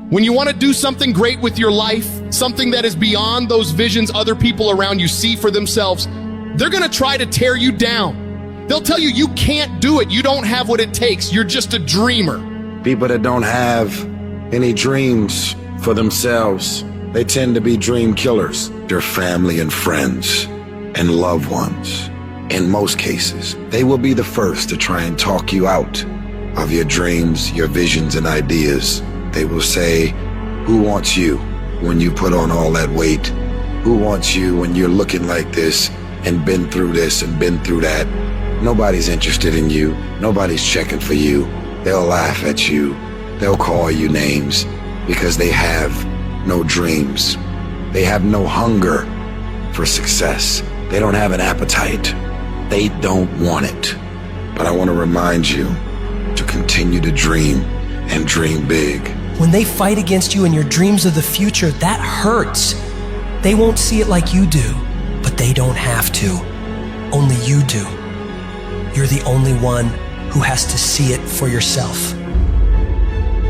When you want to do something great with your life, something that is beyond those visions other people around you see for themselves, they're going to try to tear you down. They'll tell you you can't do it. You don't have what it takes. You're just a dreamer. People that don't have any dreams for themselves, they tend to be dream killers. Their family and friends and loved ones, in most cases, they will be the first to try and talk you out of your dreams, your visions and ideas. They will say, who wants you when you put on all that weight? Who wants you when you're looking like this and been through this and been through that? Nobody's interested in you. Nobody's checking for you. They'll laugh at you. They'll call you names because they have no dreams. They have no hunger for success. They don't have an appetite. They don't want it. But I want to remind you to continue to dream and dream big. When they fight against you in your dreams of the future, that hurts. They won't see it like you do, but they don't have to. Only you do. You're the only one who has to see it for yourself.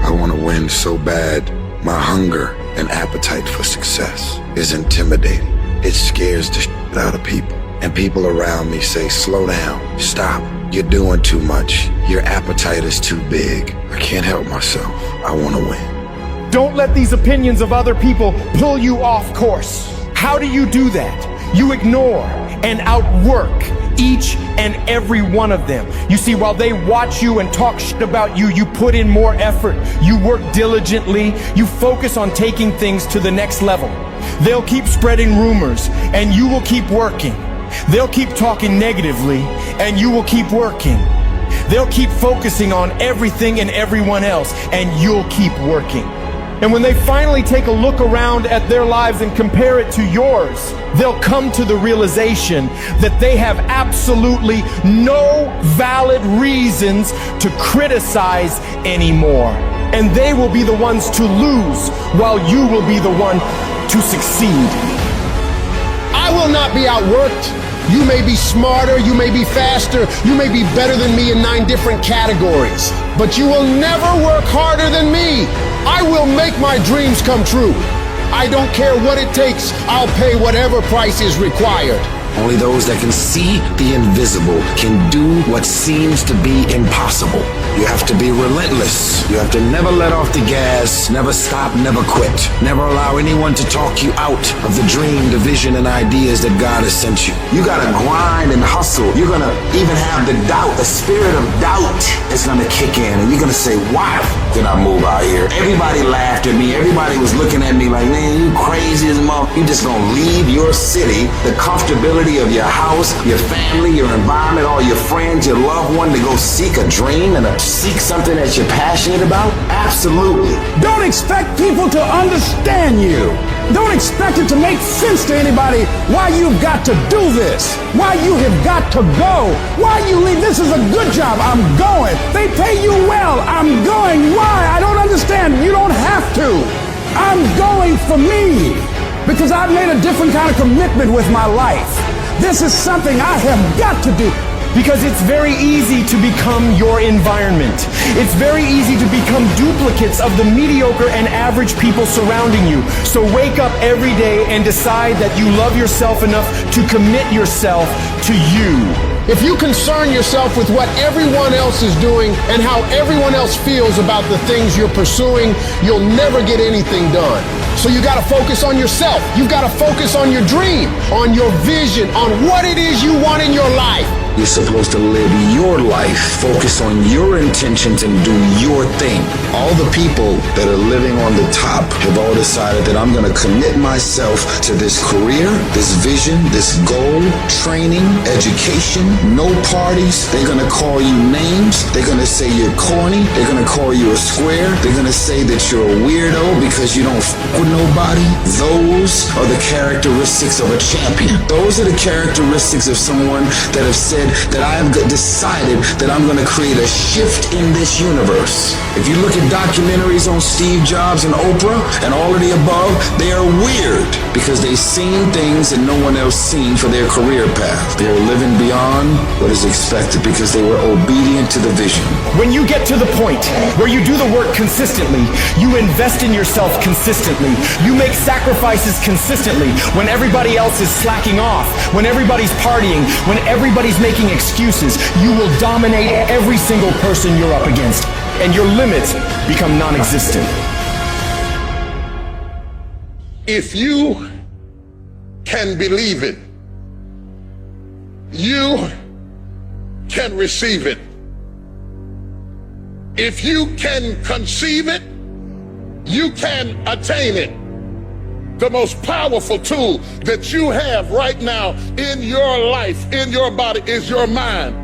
I want to win so bad. My hunger and appetite for success is intimidating. It scares the shit out of people. And people around me say, slow down, stop. You're doing too much. Your appetite is too big. I can't help myself. I want to win. Don't let these opinions of other people pull you off course. How do you do that? You ignore and outwork each and every one of them. You see, while they watch you and talk shit about you, you put in more effort. You work diligently. You focus on taking things to the next level. They'll keep spreading rumors and you will keep working. They'll keep talking negatively and you will keep working. They'll keep focusing on everything and everyone else and you'll keep working. And when they finally take a look around at their lives and compare it to yours, they'll come to the realization that they have absolutely no valid reasons to criticize anymore. And they will be the ones to lose while you will be the one to succeed. I will not be outworked. You may be smarter, you may be faster, you may be better than me in 9 different categories, but you will never work harder than me. I will make my dreams come true. I don't care what it takes. I'll pay whatever price is required. Only those that can see the invisible can do what seems to be impossible. You have to be relentless. You have to never let off the gas, never stop, never quit. Never allow anyone to talk you out of the dream, the vision, and ideas that God has sent you. You gotta grind and hustle. You're gonna even have the doubt, the spirit of doubt is gonna kick in, and you're gonna say, why did I move out here? Everybody laughed at me. Everybody was looking at me like, man, you crazy as a mother. You just gonna leave your city, the comfortability of your house, your family, your environment, all your friends, your loved one to go seek a dream and seek something that you're passionate about? Absolutely. Don't expect people to understand you. Don't expect it to make sense to anybody why you've got to do this, why you have got to go, why you leave. This is a good job. I'm going. They pay you well. I'm going. Why? I don't understand. You don't have to. I'm going for me because I've made a different kind of commitment with my life. This is something I have got to do. Because it's very easy to become your environment. It's very easy to become duplicates of the mediocre and average people surrounding you. So wake up every day and decide that you love yourself enough to commit yourself to you. If you concern yourself with what everyone else is doing and how everyone else feels about the things you're pursuing, you'll never get anything done. So you gotta focus on yourself. You've gotta focus on your dream, on your vision, on what it is you want in your life. You're supposed to live your life, focus on your intentions, and do your thing. All the people that are living on the top have all decided that I'm going to commit myself to this career, this vision, this goal, training, education, no parties. They're going to call you names. They're going to say you're corny. They're going to call you a square. They're going to say that you're a weirdo because you don't f with nobody. Those are the characteristics of a champion. Those are the characteristics of someone that have said said that I have decided that I'm going to create a shift in this universe. If you look at documentaries on Steve Jobs and Oprah and all of the above, they are weird because they've seen things that no one else seen for their career path. They're living beyond what is expected because they were obedient to the vision. When you get to the point where you do the work consistently, you invest in yourself consistently, you make sacrifices consistently when everybody else is slacking off, when everybody's partying, when everybody's making excuses, you will dominate every single person you're up against, and your limits become non-existent. If you can believe it, you can receive it. If you can conceive it, you can attain it. The most powerful tool that you have right now in your life, in your body, is your mind.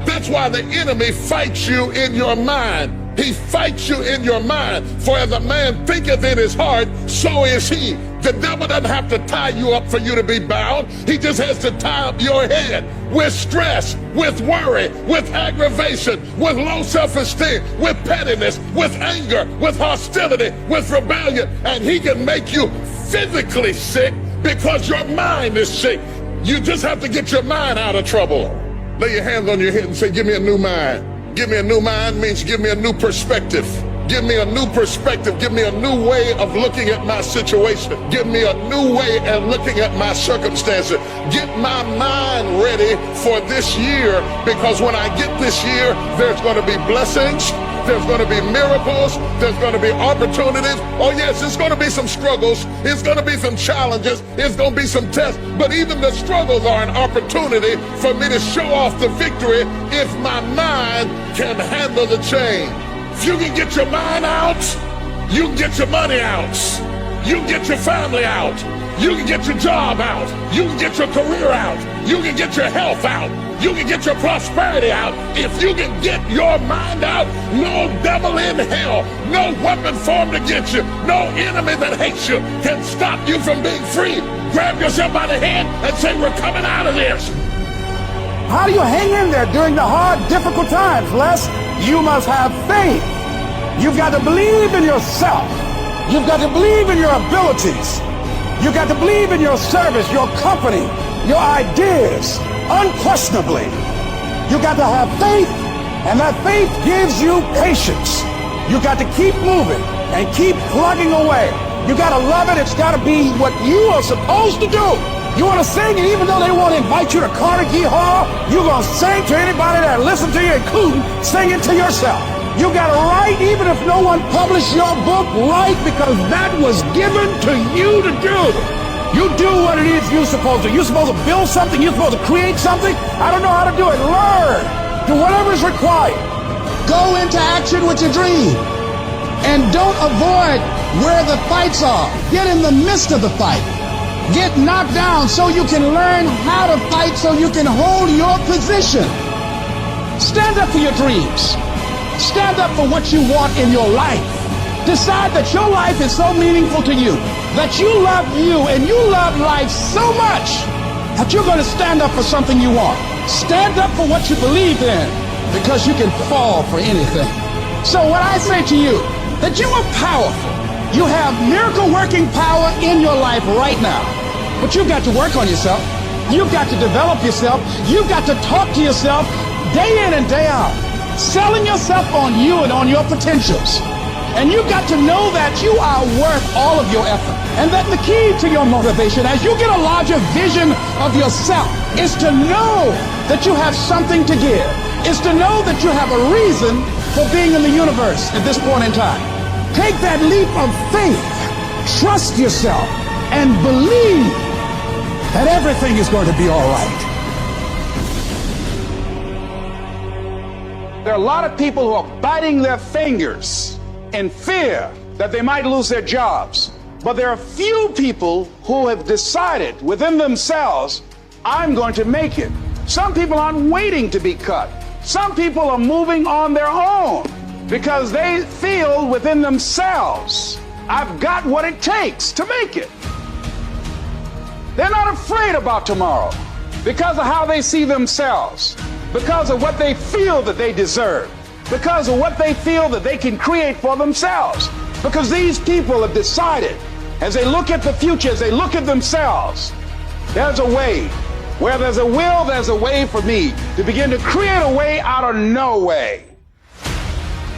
That's why the enemy fights you in your mind. He fights you in your mind. For as a man thinketh in his heart, so is he. The devil doesn't have to tie you up for you to be bound. He just has to tie up your head with stress, with worry, with aggravation, with low self-esteem, with pettiness, with anger, with hostility, with rebellion. And he can make you physically sick because your mind is sick. You just have to get your mind out of trouble. Lay your hands on your head and say, give me a new mind. Give me a new mind means give me a new perspective. Give me a new perspective. Give me a new way of looking at my situation. Give me a new way of looking at my circumstances. Get my mind ready for this year, because when I get this year, there's going to be blessings. There's going to be miracles. There's going to be opportunities. Oh yes, it's going to be some struggles. It's going to be some challenges. It's going to be some tests. But even the struggles are an opportunity for me to show off the victory if my mind can handle the change. If you can get your mind out, you can get your money out. You can get your family out. You can get your job out. You can get your career out. You can get your health out. You can get your prosperity out. If you can get your mind out, no devil in hell, no weapon formed against you, no enemy that hates you can stop you from being free. Grab yourself by the hand and say, we're coming out of this. How do you hang in there during the hard, difficult times, Les? You must have faith. You've got to believe in yourself. You've got to believe in your abilities. You've got to believe in your service, your company, your ideas, unquestionably. You've got to have faith, and that faith gives you patience. You've got to keep moving and keep plugging away. You've got to love it. It's got to be what you are supposed to do. You want to sing, and even though they won't invite you to Carnegie Hall, you're going to sing to anybody that listens to you, including sing it to yourself. You got to write, even if no one published your book, write, because that was given to you to do. You do what it is you're supposed to. You're supposed to build something. You're supposed to create something. I don't know how to do it. Learn. Do whatever is required. Go into action with your dream. And don't avoid where the fights are. Get in the midst of the fight. Get knocked down so you can learn how to fight, so you can hold your position. Stand up for your dreams. Stand up for what you want in your life. Decide that your life is so meaningful to you, that you love you and you love life so much that you're going to stand up for something you want. Stand up for what you believe in, because you can fall for anything. So what I say to you, that you are powerful. You have miracle-working power in your life right now. But you've got to work on yourself. You've got to develop yourself. You've got to talk to yourself day in and day out, selling yourself on you and on your potentials. And you've got to know that you are worth all of your effort. And that the key to your motivation, as you get a larger vision of yourself, is to know that you have something to give. Is to know that you have a reason for being in the universe at this point in time. Take that leap of faith, trust yourself, and believe that everything is going to be all right. There are a lot of people who are biting their fingers in fear that they might lose their jobs. But there are few people who have decided within themselves, I'm going to make it. Some people aren't waiting to be cut. Some people are moving on their own, because they feel within themselves, I've got what it takes to make it. They're not afraid about tomorrow. because of how they see themselves, because of what they feel that they deserve, because of what they feel that they can create for themselves. Because these people have decided, as they look at the future, as they look at themselves, there's a way. Where there's a will, there's a way for me to begin to create a way out of no way.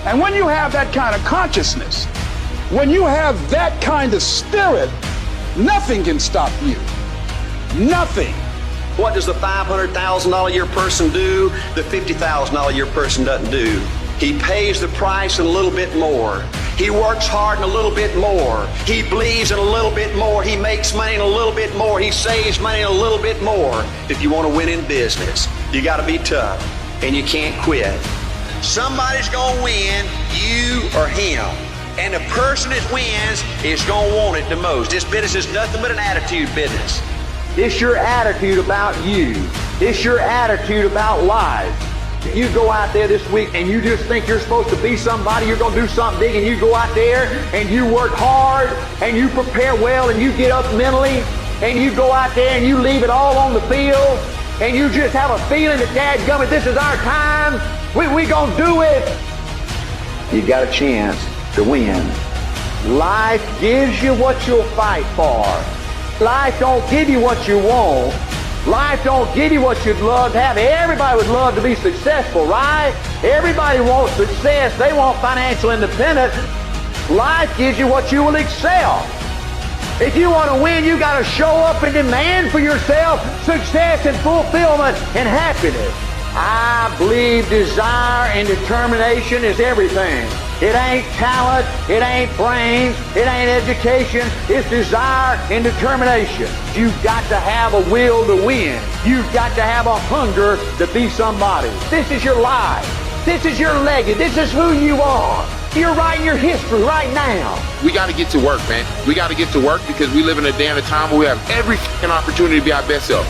And when you have that kind of consciousness, when you have that kind of spirit, nothing can stop you. Nothing. What does the $500,000 a year person do the $50,000 a year person doesn't do? He pays the price and a little bit more. He works hard and a little bit more. He believes in a little bit more. He makes money and a little bit more. He saves money and a little bit more. If you want to win in business, you got to be tough and you can't quit. Somebody's going to win, you or him. And the person that wins is going to want it the most. This business is nothing but an attitude business. It's your attitude about you. It's your attitude about life. If you go out there this week and you just think you're supposed to be somebody, you're going to do something big, and you go out there and you work hard and you prepare well and you get up mentally and you go out there and you leave it all on the field and you just have a feeling that dadgummit, this is our time, we going to do it. You got a chance to win. Life gives you what you'll fight for. Life don't give you what you want. Life don't give you what you'd love to have. Everybody would love to be successful, right? Everybody wants success. They want financial independence. Life gives you what you will excel. If you want to win, you got to show up and demand for yourself success and fulfillment and happiness. I believe desire and determination is everything. It ain't talent, it ain't brains, it ain't education, it's desire and determination. You've got to have a will to win. You've got to have a hunger to be somebody. This is your life. This is your legacy. This is who you are. You're writing your history right now. We got to get to work, man. We got to get to work because we live in a day and a time where we have every opportunity to be our best self.